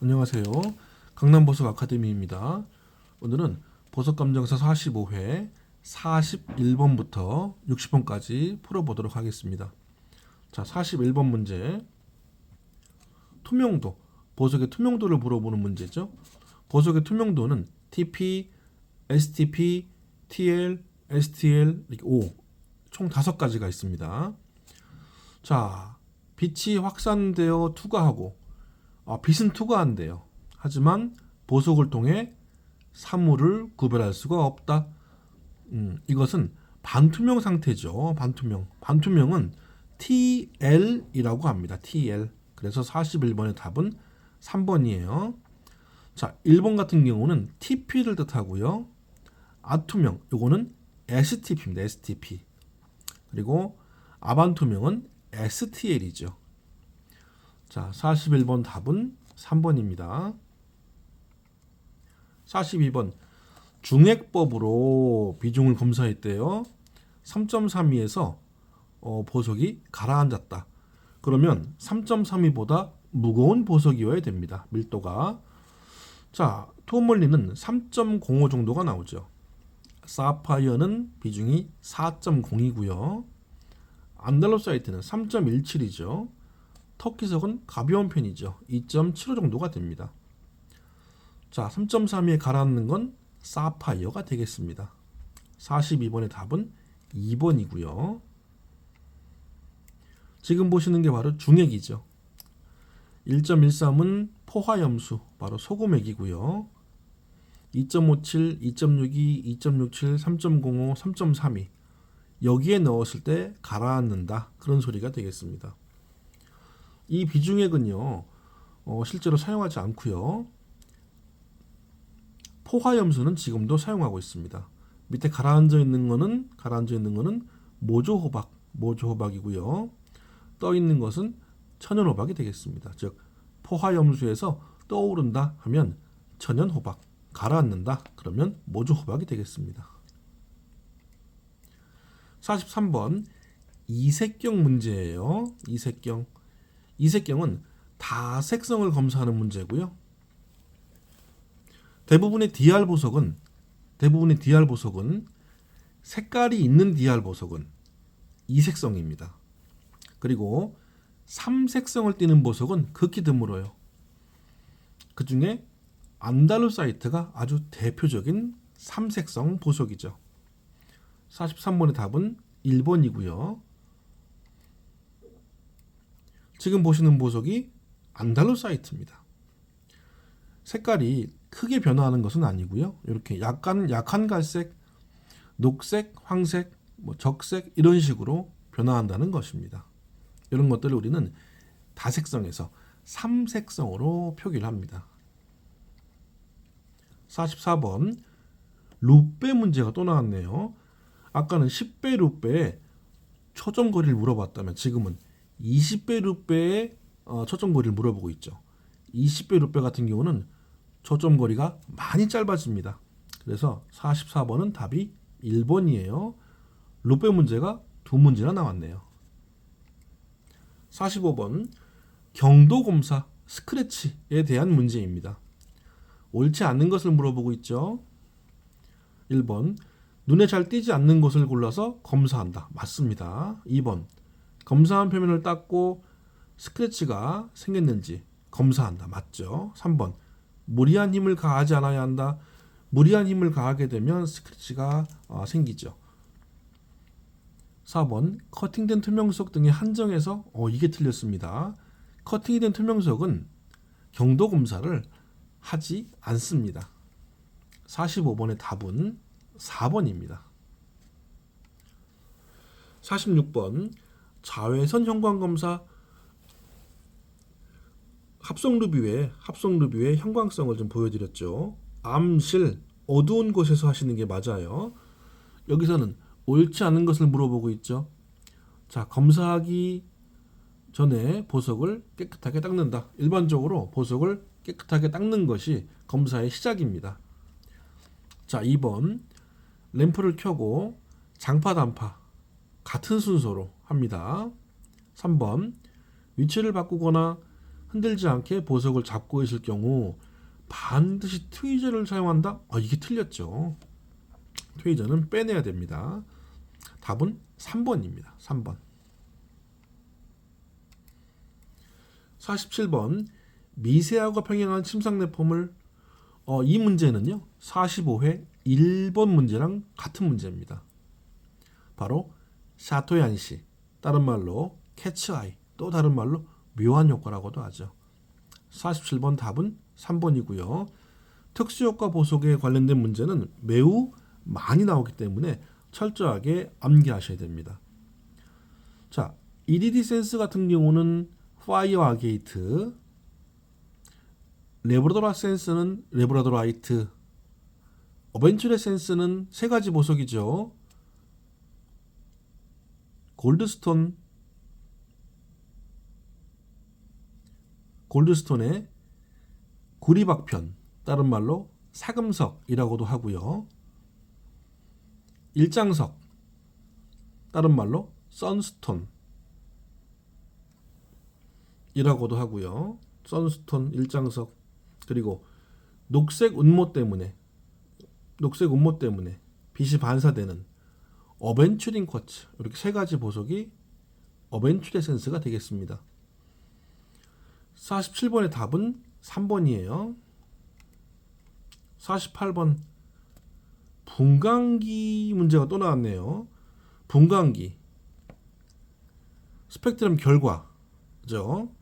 안녕하세요. 강남보석 아카데미입니다. 오늘은 보석감정사 45회 41번부터 60번까지 풀어보도록 하겠습니다. 자, 41번 문제. 투명도, 보석의 투명도를 물어보는 문제죠. 보석의 투명도는 TP, STP, TL, STL, 이렇게 총 5가지가 있습니다. 자, 빛이 확산되어 투과하고 빛은 투과한대요. 하지만 보석을 통해 사물을 구별할 수가 없다. 이것은 반투명 상태죠. 반투명. 반투명은 TL이라고 합니다. TL. 그래서 41번의 답은 3번이에요. 자, 1번 같은 경우는 TP를 뜻하고요. 아투명, 요거는 STP입니다. STP. 그리고 아반투명은 STL이죠. 자, 41번 답은 3번입니다. 42번 중액법으로 비중을 검사했대요. 3.32에서 보석이 가라앉았다. 그러면 3.32보다 무거운 보석이어야 됩니다. 밀도가. 자, 토멀리는 3.05 정도가 나오죠. 사파이어는 비중이 4.0이고요. 안달로사이트는 3.17이죠. 터키석은 가벼운 편이죠. 2.75 정도가 됩니다. 자, 3.32에 가라앉는 건 사파이어가 되겠습니다. 42번의 답은 2번이고요. 지금 보시는 게 바로 중액이죠. 1.13은 포화염수, 바로 소금액이고요. 2.57, 2.62, 2.67, 3.05, 3.32 여기에 넣었을 때 가라앉는다. 그런 소리가 되겠습니다. 이 비중액은요, 실제로 사용하지 않고요. 포화염수는 지금도 사용하고 있습니다. 밑에 가라앉아 있는 거는 모조호박이고요. 떠 있는 것은 천연호박이 되겠습니다. 즉 포화염수에서 떠오른다 하면 천연호박, 가라앉는다 그러면 모조호박이 되겠습니다. 43번 이색경 문제예요. 이색경은 다색성을 검사하는 문제고요. 대부분의 DR 보석은 색깔이 있는 DR 보석은 이색성입니다. 그리고 삼색성을 띠는 보석은 극히 드물어요. 그 중에 안달루사이트가 아주 대표적인 삼색성 보석이죠. 43번의 답은 1번이고요. 지금 보시는 보석이 안달루사이트입니다. 색깔이 크게 변화하는 것은 아니고요. 이렇게 약한 갈색, 녹색, 황색, 적색 이런 식으로 변화한다는 것입니다. 이런 것들을 우리는 다색성에서 삼색성으로 표기를 합니다. 44번 루페 문제가 또 나왔네요. 아까는 10배 루페의 초점거리를 물어봤다면 지금은 20배 루페의 초점거리를 물어보고 있죠. 20배 루페 같은 경우는 초점거리가 많이 짧아집니다. 그래서 44번은 답이 1번이에요. 루페 문제가 2문제나 나왔네요. 45번 경도검사 스크래치에 대한 문제입니다. 옳지 않는 것을 물어보고 있죠. 1번 눈에 잘 띄지 않는 것을 골라서 검사한다. 맞습니다. 2번 검사한 표면을 닦고 스크래치가 생겼는지 검사한다. 맞죠. 3번 무리한 힘을 가하지 않아야 한다. 무리한 힘을 가하게 되면 스크래치가 생기죠. 4번 커팅된 투명석 등의 한정에서 이게 틀렸습니다. 커팅이 된 투명석은 경도 검사를 하지 않습니다. 45번의 답은 4번입니다. 46번 자외선 형광 검사 합성 루비의 형광성을 좀 보여드렸죠. 암실 어두운 곳에서 하시는 게 맞아요. 여기서는 옳지 않은 것을 물어보고 있죠. 자, 검사하기 전에 보석을 깨끗하게 닦는다. 일반적으로 보석을 깨끗하게 닦는 것이 검사의 시작입니다. 자, 2번 램프를 켜고 장파 단파 같은 순서로 합니다. 3번 위치를 바꾸거나 흔들지 않게 보석을 잡고 있을 경우 반드시 트위저를 사용한다? 이게 틀렸죠. 트위저는 빼내야 됩니다. 답은 3번입니다. 3번. 47번 미세하고 평행한 침상내폼을 이 문제는요 45회 1번 문제랑 같은 문제입니다. 바로 샤토얀시, 다른 말로 캐치아이, 또 다른 말로 묘한 효과라고도 하죠. 47번 답은 3번이고요. 특수효과 보석에 관련된 문제는 매우 많이 나오기 때문에 철저하게 암기하셔야 됩니다. 자, 이리디센스 같은 경우는 파이어 아게이트, 레브라도라 센스는 레브라도라이트, 어벤츄레 센스는 세 가지 보석이죠. 골드스톤의 구리박편, 다른 말로 사금석이라고도 하고요. 일장석, 다른 말로 선스톤 이라고도 하고요. 선스톤, 일장석, 그리고 녹색 운모 때문에 빛이 반사되는 어벤츄린 쿼츠, 이렇게 세 가지 보석이 어벤츄레센스가 되겠습니다. 47번의 답은 3번이에요. 48번 분광기 문제가 또 나왔네요. 분광기 스펙트럼 결과죠.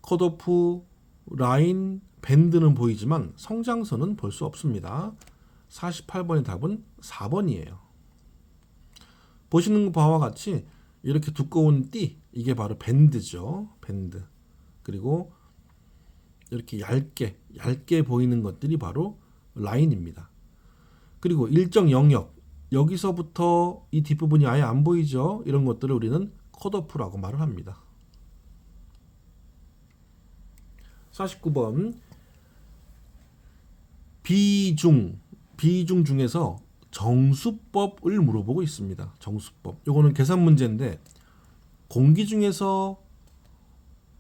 컷오프, 라인, 밴드는 보이지만 성장선은 볼 수 없습니다. 48번의 답은 4번이에요. 보시는 바와 같이 이렇게 두꺼운 띠, 이게 바로 밴드죠. 밴드. 그리고 이렇게 얇게 보이는 것들이 바로 라인입니다. 그리고 일정 영역, 여기서부터 이 뒷부분이 아예 안 보이죠. 이런 것들을 우리는 컷오프라고 말을 합니다. 49번 비중 중에서 정수법을 물어보고 있습니다. 정수법. 이거는 계산 문제인데 공기 중에서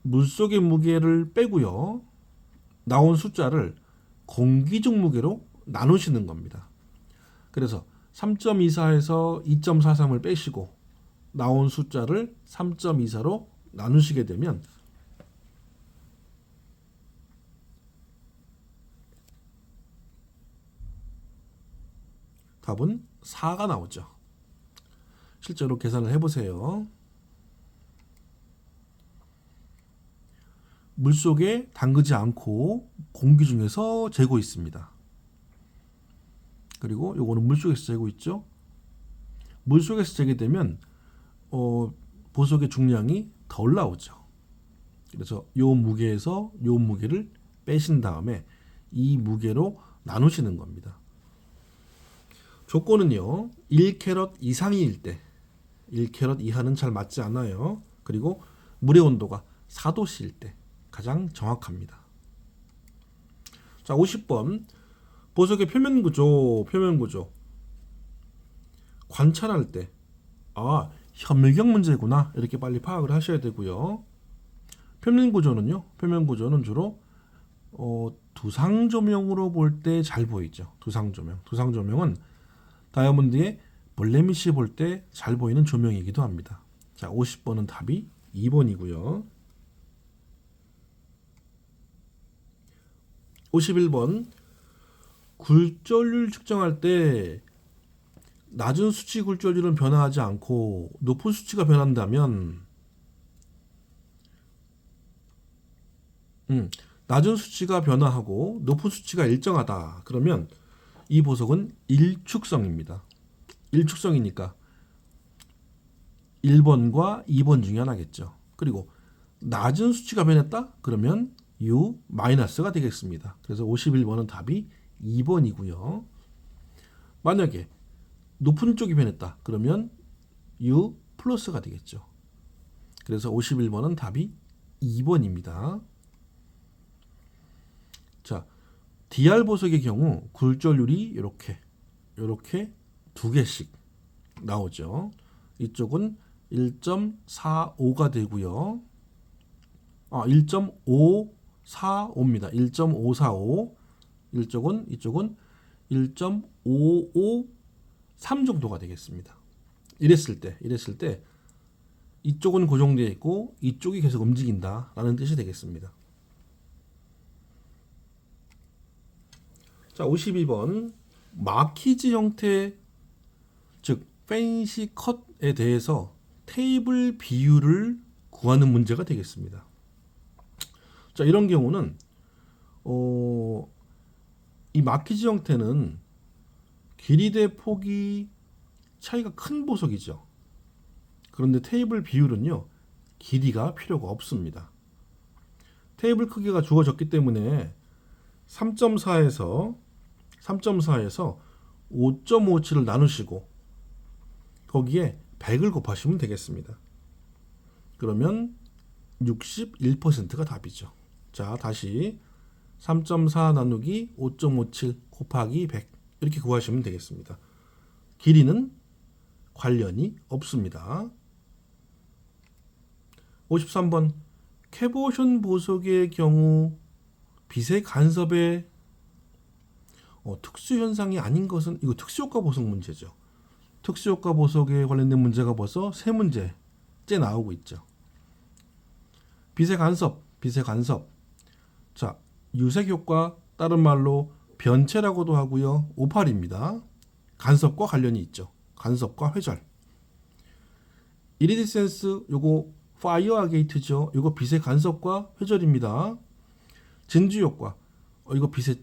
물속의 무게를 빼고요. 나온 숫자를 공기 중 무게로 나누시는 겁니다. 그래서 3.24에서 2.43을 빼시고 나온 숫자를 3.24로 나누시게 되면 답은 4가 나오죠. 실제로 계산을 해보세요. 물속에 담그지 않고 공기 중에서 재고 있습니다. 그리고 요거는 물속에서 재고 있죠. 물속에서 재게 되면 보석의 중량이 덜 나오죠. 그래서 요 무게에서 요 무게를 빼신 다음에 이 무게로 나누시는 겁니다. 조건은요 1캐럿 이상일 때, 1캐럿 이하는 잘 맞지 않아요. 그리고 물의 온도가 4도씨일 때 가장 정확합니다. 자, 50번 보석의 표면 구조 관찰할 때 현미경 문제구나 이렇게 빨리 파악을 하셔야 되고요. 표면 구조는 주로 두상 조명으로 볼 때 잘 보이죠. 두상 조명은 다이아몬드의 블레미시 볼 때 잘 보이는 조명이기도 합니다. 자, 50번은 답이 2번이고요. 51번 굴절률 측정할 때 낮은 수치 굴절률은 변화하지 않고 높은 수치가 변한다면 낮은 수치가 변화하고 높은 수치가 일정하다. 그러면 이 보석은 일축성입니다. 일축성이니까 1번과 2번 중에 하나겠죠. 그리고 낮은 수치가 변했다? 그러면 U-가 되겠습니다. 그래서 51번은 답이 2번이고요. 만약에 높은 쪽이 변했다. 그러면 U+가 되겠죠. 그래서 51번은 답이 2번입니다. 자, DR 보석의 경우 굴절률이 이렇게 두 개씩 나오죠. 이쪽은 1.45가 되고요. 1.545입니다. 1.545. 이쪽은 1.553 정도가 되겠습니다. 이랬을 때 이쪽은 고정되어 있고 이쪽이 계속 움직인다라는 뜻이 되겠습니다. 자, 52번 마키즈 형태, 즉 팬시 컷에 대해서 테이블 비율을 구하는 문제가 되겠습니다. 자, 이런 경우는 이 마키즈 형태는 길이 대 폭이 차이가 큰 보석이죠. 그런데 테이블 비율은요, 길이가 필요가 없습니다. 테이블 크기가 주어졌기 때문에 3.4에서 5.57을 나누시고 거기에 100을 곱하시면 되겠습니다. 그러면 61%가 답이죠. 자, 다시 3.4 나누기 5.57 곱하기 100 이렇게 구하시면 되겠습니다. 길이는 관련이 없습니다. 53번 캐보션 보석의 경우 빛의 간섭의 특수현상이 아닌 것은, 이거 특수효과 보석 문제죠. 특수효과 보석에 관련된 문제가 벌써 3문제째 나오고 있죠. 빛의 간섭. 자, 유색효과, 다른 말로 변체라고도 하고요. 오팔입니다. 간섭과 관련이 있죠. 간섭과 회절. 이리디센스, 요거 파이어 아게이트죠. 요거 빛의 간섭과 회절입니다. 진주효과, 이거 빛이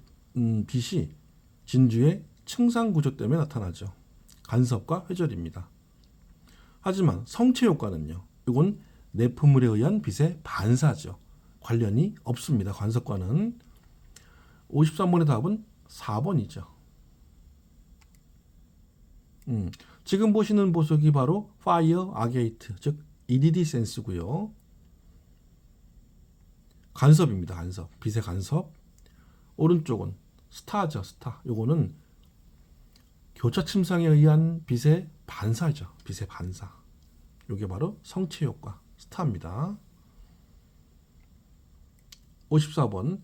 진주의 층상 구조 때문에 나타나죠. 간섭과 회절입니다. 하지만 성체효과는요, 이건 내포물에 의한 빛의 반사죠. 관련이 없습니다. 간섭과는. 53번의 답은 4번이죠. 지금 보시는 보석이 바로 파이어 아게이트, 즉 이리디센스고요. 간섭입니다. 간섭. 빛의 간섭. 오른쪽은 스타죠. 스타. 요거는 교차 침상에 의한 빛의 반사죠. 빛의 반사. 요게 바로 성체 효과. 스타입니다. 54번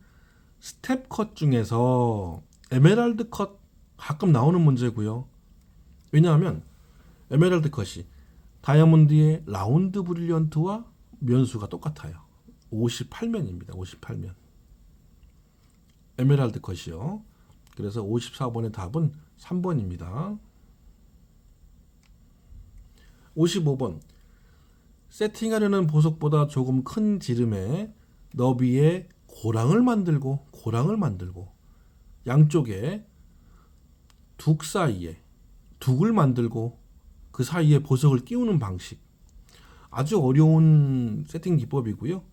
스텝 컷 중에서 에메랄드 컷 가끔 나오는 문제고요. 왜냐하면 에메랄드 컷이 다이아몬드의 라운드 브릴리언트와 면수가 똑같아요. 58면입니다. 58면. 에메랄드 컷이요. 그래서 54번의 답은 3번입니다. 55번 세팅하려는 보석보다 조금 큰 지름의 너비에 고랑을 만들고 양쪽에 둑 사이에 둑을 만들고 그 사이에 보석을 끼우는 방식. 아주 어려운 세팅 기법이고요.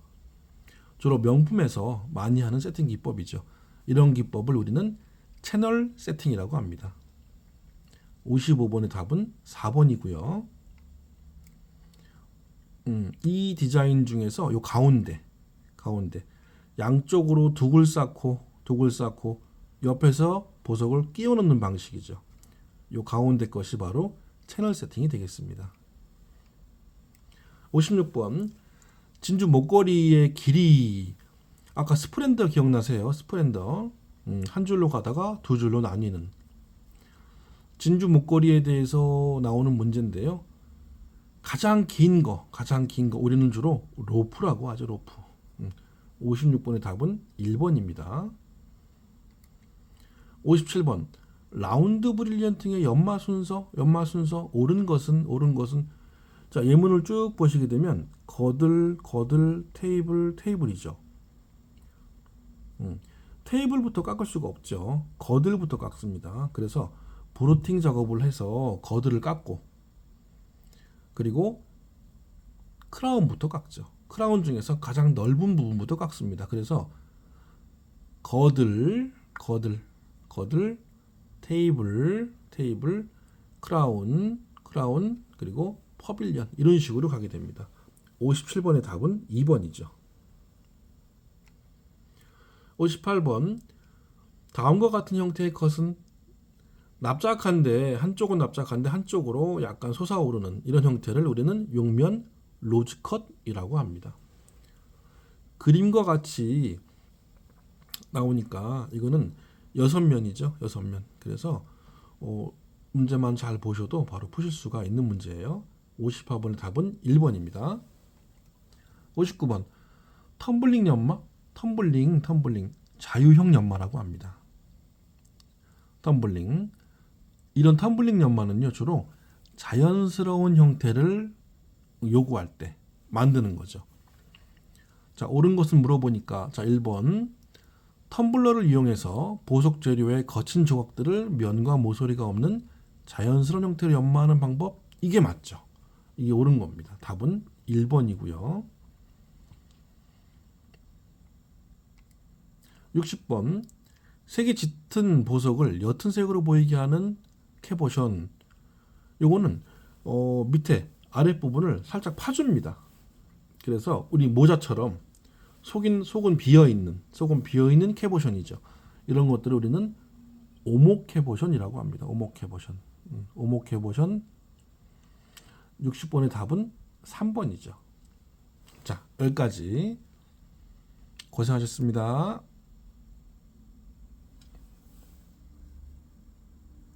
주로 명품에서 많이 하는 세팅 기법이죠. 이런 기법을 우리는 채널 세팅이라고 합니다. 55번의 답은 4번이고요. 이 디자인 중에서 요 가운데 양쪽으로 둑을 쌓고 옆에서 보석을 끼워 넣는 방식이죠. 요 가운데 것이 바로 채널 세팅이 되겠습니다. 56번 진주 목걸이의 길이, 아까 스프렌더 기억나세요? 스프렌더. 한 줄로 가다가 두 줄로 나뉘는 진주 목걸이에 대해서 나오는 문제인데요. 가장 긴 거 우리는 주로 로프라고 하죠. 로프. 56번의 답은 1번입니다. 57번 라운드 브릴리언트의 연마 순서 옳은 것은 자, 예문을 쭉 보시게 되면 거들 테이블이죠. 테이블부터 깎을 수가 없죠. 거들부터 깎습니다. 그래서 브루팅 작업을 해서 거들을 깎고 그리고 크라운부터 깎죠. 크라운 중에서 가장 넓은 부분부터 깎습니다. 그래서 거들, 테이블, 크라운, 그리고 퍼빌리언 이런 식으로 가게 됩니다. 57번의 답은 2번이죠. 58번 다음과 같은 형태의 컷은 납작한데 한쪽은 납작한데 한쪽으로 약간 솟아오르는 이런 형태를 우리는 용면 로즈컷이라고 합니다. 그림과 같이 나오니까 이거는 6면이죠. 6면. 그래서 문제만 잘 보셔도 바로 푸실 수가 있는 문제예요. 54번의 답은 1번입니다. 59번 텀블링 연마? 텀블링 자유형 연마라고 합니다. 텀블링. 이런 텀블링 연마는요, 주로 자연스러운 형태를 요구할 때 만드는 거죠. 자, 옳은 것을 물어보니까, 자, 1번 텀블러를 이용해서 보석 재료의 거친 조각들을 면과 모서리가 없는 자연스러운 형태로 연마하는 방법, 이게 맞죠. 이게 옳은 겁니다. 답은 1번이고요. 60번 색이 짙은 보석을 옅은 색으로 보이게 하는 캐보션. 요거는 밑에 아랫부분을 살짝 파줍니다. 그래서 우리 모자처럼 속은 비어있는 캐보션이죠. 이런 것들을 우리는 오목 캐보션이라고 합니다. 오목 캐보션. 오목 캐보션. 60번의 답은 3번이죠. 자, 여기까지 고생하셨습니다.